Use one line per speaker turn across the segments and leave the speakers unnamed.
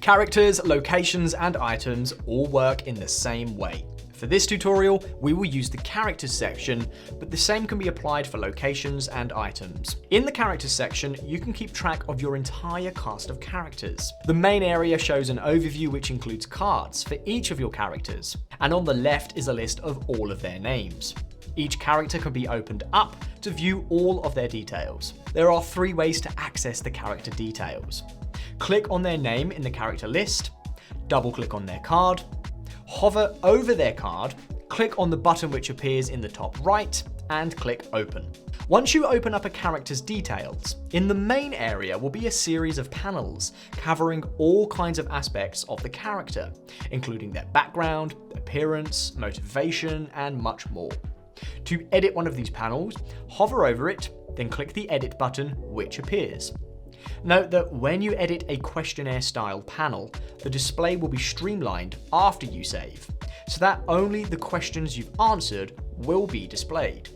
Characters, locations, and items all work in the same way. For this tutorial, we will use the characters section, but the same can be applied for locations and items. In the characters section, you can keep track of your entire cast of characters. The main area shows an overview which includes cards for each of your characters, and on the left is a list of all of their names. Each character can be opened up to view all of their details. There are 3 ways to access the character details. Click on their name in the character list, double-click on their card, hover over their card, click on the button which appears in the top right, and click Open. Once you open up a character's details, in the main area will be a series of panels covering all kinds of aspects of the character, including their background, appearance, motivation, and much more. To edit one of these panels, hover over it, then click the Edit button which appears. Note that when you edit a questionnaire style panel, the display will be streamlined after you save, so that only the questions you've answered will be displayed.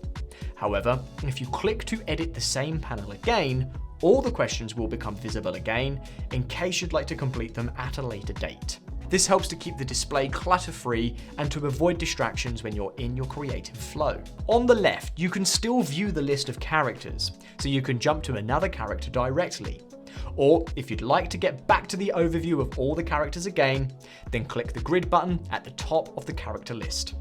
However, if you click to edit the same panel again, all the questions will become visible again in case you'd like to complete them at a later date. This helps to keep the display clutter-free and to avoid distractions when you're in your creative flow. On the left, you can still view the list of characters, so you can jump to another character directly. Or if you'd like to get back to the overview of all the characters again, then click the grid button at the top of the character list.